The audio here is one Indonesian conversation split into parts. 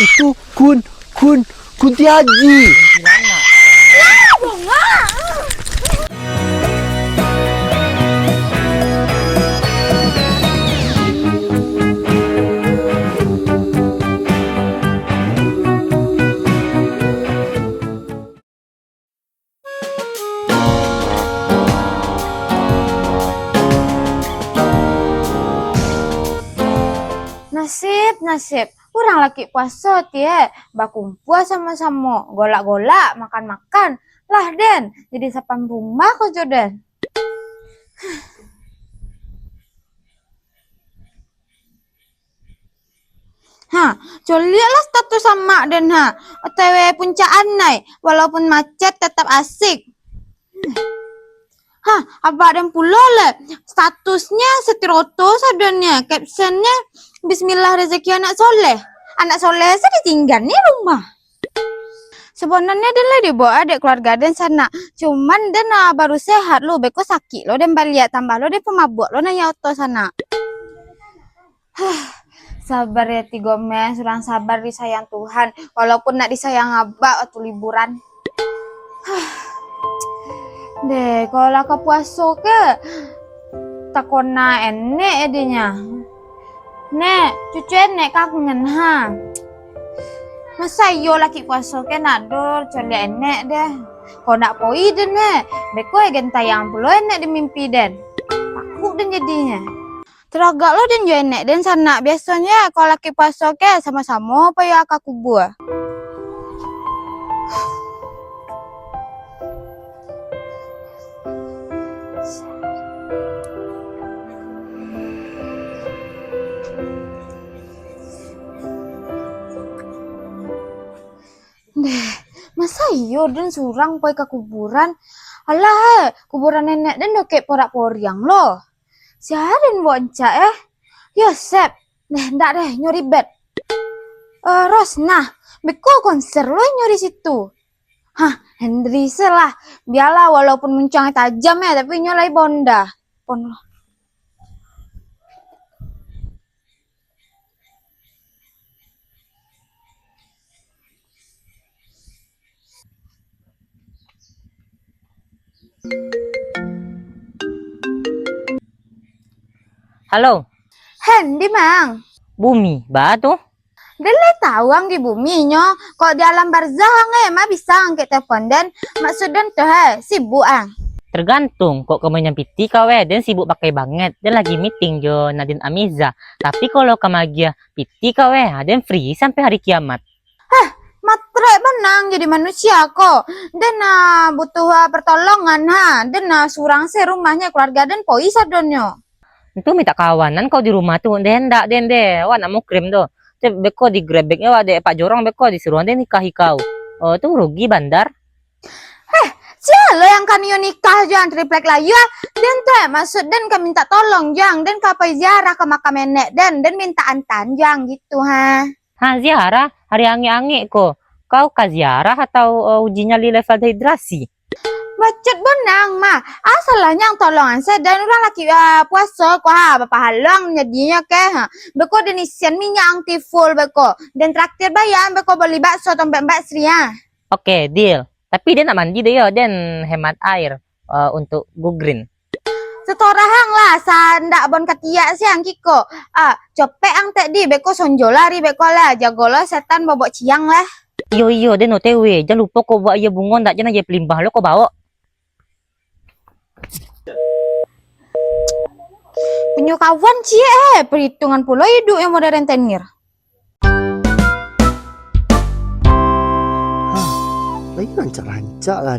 Itu Kuntiaji. Kuntilanak. Nasib, orang laki puasa tie, bakumpul sama-sama, golak-golak, makan-makan, lah Den, jadi sapam rumah kok Den. Lihatlah status sama Den OTW puncaan naik, walaupun macet tetap asik. Apa dan pula le statusnya setiroto sadanya, captionnya Bismillah rezeki anak soleh saya ditinggal nih rumah. Sebenarnya dia lah dibawa adik keluarga dan sana, cuman dia baru sehat lo, beko sakit lo dan balik tambah lo dia pemabuk lo nanya oto sana. Sabar ya Tigo mes, surang sabar disayang Tuhan, walaupun nak disayang abak waktu liburan. Deh, kalau ke puasa ke takona enek adanya. Nek, cucu enek kangen Masa iyo laki puasa ke nador coli enek deh. Kau nak poi deh nek, beko gentayang pulo enek di mimpi den. Takut den jadinya. Teragak lo den jo enek den sana. Biasanya kalau laki puasa ke sama-sama apa ya kakak kubur. Deh, masa iyo dan surang poi ke kuburan? Alah, kuburan nenek dan dokek porak-poriang lo. Siaran bonca Yosep, ndak deh nyuri bed. Rosna, beko konser lo nyuri situ. Hendri lah. Biarlah walaupun muncang tajam tapi nyolai bonda. Pon lo. Halo, Hendi mang. Bumi, batu. Dele tahu ang di bumi nyo. Kok di alam barzah mah bisa angkat telepon dan maksudnya tuh sibuk ang. Tergantung kok kamu nyampiti kau dan sibuk pakai banget dan lagi meeting jo Nadine Amiza. Tapi kalau kamu aja piti kau dan free sampai hari kiamat. Matre benang jadi manusia kok. Dan butuh pertolongan dan surang rumahnya keluarga dan poi sadonyo. Itu minta kawanan kau di rumah tuh den deh. Wah nak mau krim tuh. Beko di grebeknya wade Pak Jorong beko disuruh den nikahi kau. Oh tuh rugi bandar. Siapa yang kami nikah jangan triplek layu dan teh maksud dan kami minta tolong jang dan kapai ziarah ke makam nenek dan minta antan jang gitu Ziarah hari angi-angi kok. Kau ke ziarah atau uji nyali level dehidrasi? Macet benang mah asalnya yang tolongan saya dan orang laki puasa kok bapak halang jadinya beko denisian minyak anti full beko dan traktir bayar beko beli bakso tombak mbak Sri Oke, deal. Tapi dia nak mandi deh ya dan hemat air untuk go green. Setorahang lah sandak bon katia siang kiko copek ang tadi beko sonjolari beko lah jagolo setan bobok ciang lah. Iyo den OTW jangan lupa kau bawa iya bungon tak jangan aja pelimbah lo kau bawa. Punya kawan perhitungan pula hidup yang modern tenir. Lagi rancak-rancak lah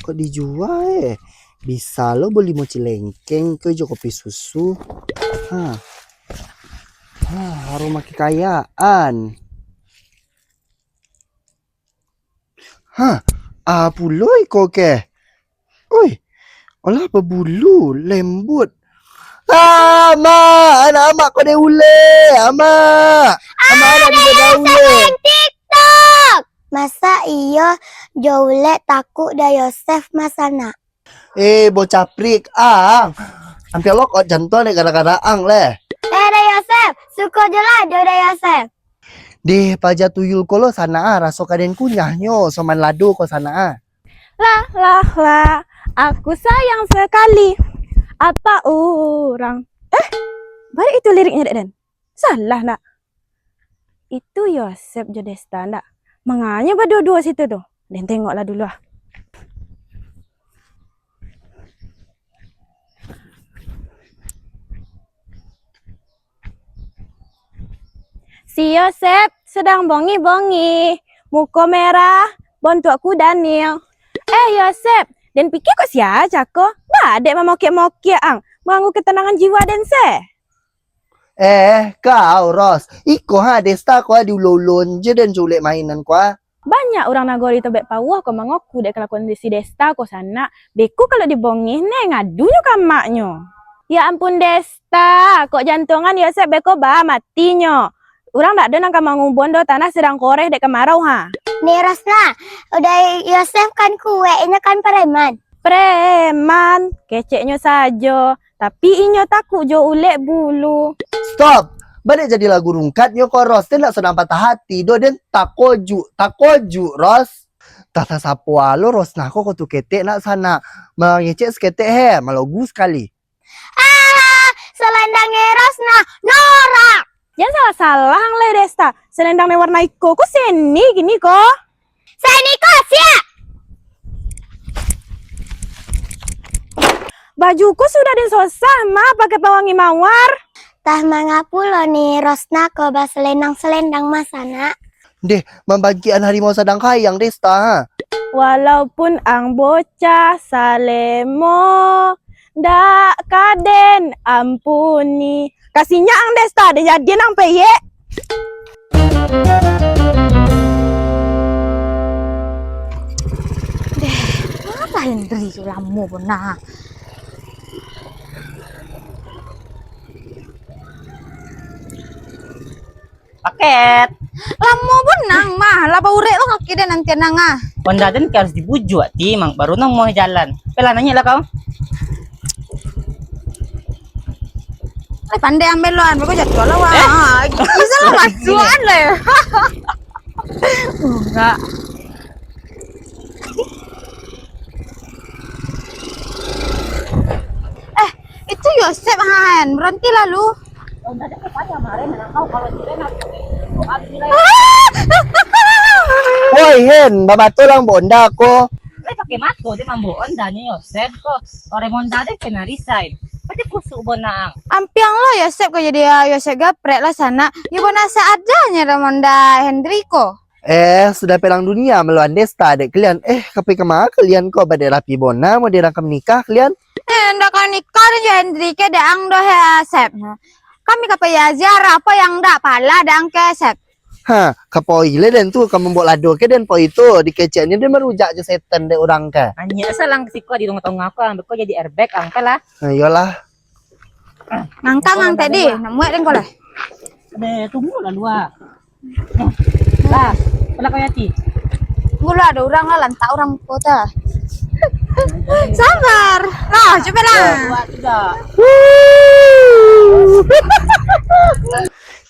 kok dijual bisa lo beli mochi lengkeng ke jo kopi susu. Aroma kekayaan. Puloi kok ke. Oi, olah apa bulu lembut. Anak kau deh ule, ama ada di ule. TikTok. Masa iyo Jole takut da Yosef masana. Bocah prik hampir lo kok jantung nih gara-gara ang leh. Da Yosef, Suka jelado dah Yosef. Deh, paja tuyul ko lo sana raso kaden kunyahnyo soman lado ko sana. Lah, aku sayang sekali. Apa orang? Balik itu liriknya, Dek Den. Salah, nak. Itu Yosef Jodesta, nak. Menganya berdua-dua situ tuh. Den tengoklah dulu ah. Si Yosef sedang bongi-bongi. Muka merah, bontuakku Daniel. Yosef, Den pikir kok siaca ko? Badek memokek-mokek ang. Mengganggu ketenangan jiwa Den se. Kau Ros, iko Desta ko di ulolon je dan julek mainan ko. Banyak orang Nagori tebek pawah ko mengaku dek kelakuan si Desta ko sana. Beku kalau dibongih ngadunya kamaknya. Ya ampun Desta, kok jantungan Yosef beko bah matinya. Orang tak ada nang kamangu bondo tanah sedang koreh dek kemarau ha. Nih Rosna, udah Yosef kan kuenya kan preman. Preman, keceknya saja. Tapi inyo takut jo ulek bulu. Stop. Balik jadi lagu rungkatnya ko Ros. Den nak senang patah hati. Do den takoju Ros. Tata sapo alo Ros nak ko tu ketek nak sana. Mengecek seketek malogu sekali. Selendangnya Rosna, Nora. Jangan salah-salah ang le Desta. Selendang warna iko ko seni gini ko. Seni Kosia. Bajuku sudah disosah mah pakai pewangi mawar. Tah mangapulo nih Rosna ko bas selendang masana. Deh, membagian harimau sedang kayang Desta. Walaupun ang bocah salemo ndak kaden ampuni. Kasihnya ang Desta ada jadi nang peye. Apa Hendri lamo benar. Paket. Lamo benang mah, lapa urek lo kaki deh nanti nanga. Honda Den harus dibujuk ti, mang baru nang mau jalan. Pelananya lah kau. Pandai ambil loan, bagus jatuh lah wah. Bisa lo masukan le. Enggak. Itu Yosef Han, berhenti lalu. Woi Hen, babato lang bonda ko. Pakai mato dia mambo Honda nya Yosef ko. Orang Honda deh kena resign. Pati kusuk bonang. Ampiang lo Yosef kok jadi Yosef gaprek lah sana. Ya bona seadanya Ramonda Hendriko. Sudah pelang dunia melawan Desta dek kalian. Kape kemana kalian kok pada rapi bona mau dirangkam nikah kalian? Ndak kan nikah dan Hendrike daang do Yosef. Kami kapaya ziarah apa yang ndak pala daang ke Yosef. Kapoi le dan tuh kamu bawa lado ke dan po itu dikeceknya dia merujak je setan dek orang ke. Hanya selang siko di tengah aku ang beko jadi airbag ang lah. Ayolah. Ngangkang tadi, namuak den koleh. Ada tunggu lah dua. Lah, pala kau yati. Gula ada orang lah, lantak orang kota. Sabar. Lah, coba lah. Dua tiga.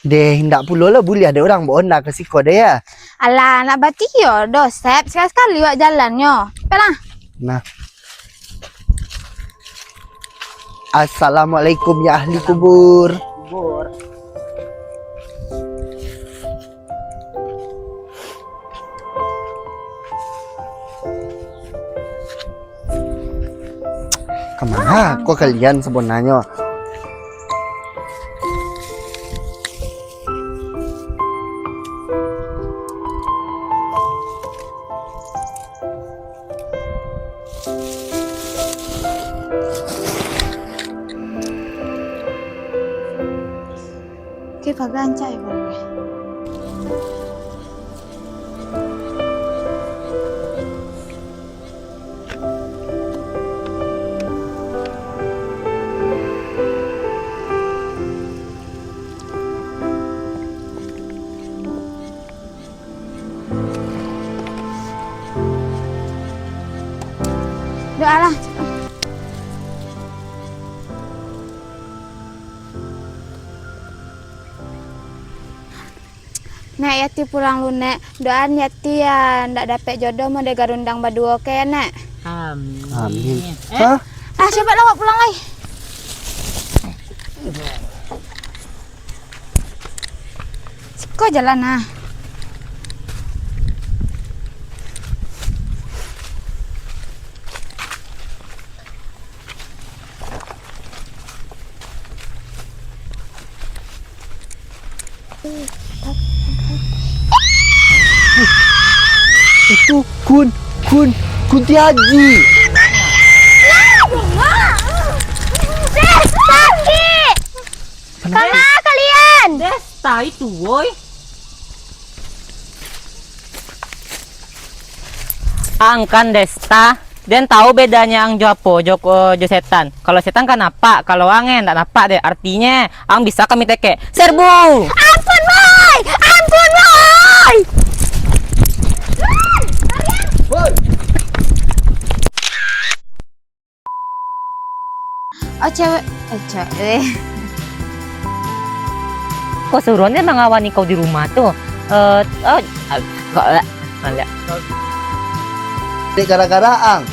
Deh, ndak pulo lah boleh ada orang bawa Honda ke siko deh ya. Alah, nak batik yo, dosep sekali-sekali wak jalannya. Pelah. Nah. Assalamualaikum ya ahli kubur. Kemana kok kalian sebenarnya? Oke, pagancay ko. Doa lah. Nek Yati pulang lu nek. Doan Yati ya ndak dapet jodoh mau de garundang badu oke ya nek. Amin. Hah? Ah coba lo pulang lagi. Kok jalan ah? Itu Kuntiaji. Sakit! Kemana kalian? Desta itu, woi. Angkan Desta. Dan tahu bedanya ang Jopo, Joko, Jo setan. Kalau setan kan apa? Kalau angen enggak apa deh. Artinya ang bisa kami teke. Serbu. Ampun, boy! Ampun, boy! Oh cewek. Cewek. Kok suruhnya mengawani kau di rumah tuh? Kok enggak. Dek gara-gara ang.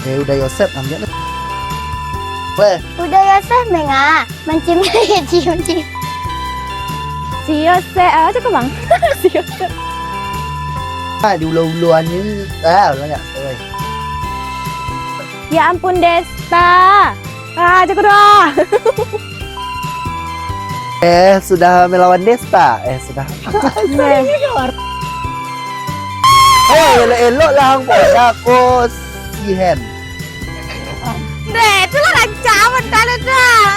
Udah Yosep ambil. Weh, Udah ya, Seh, Menga. Mencium-cium, cium-cium. Si Yosef, cakep bang. Si Yosef. di ulu-uluan ini. Udah enggak. Ya ampun Desta. Cakep dah. Sudah melawan Desta. Sudah. Elok-elok lah hang pada aku sihen. Dek, itu lah lancaman kali dah.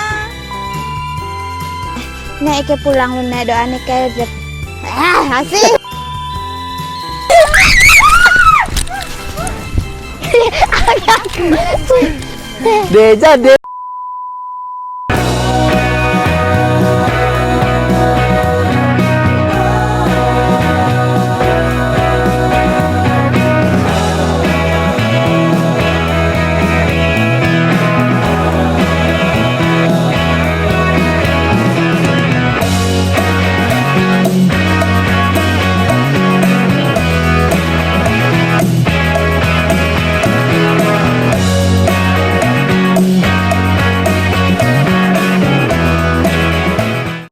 Nek Ike pulang lu nek doa Ike udah. Asik. Deja de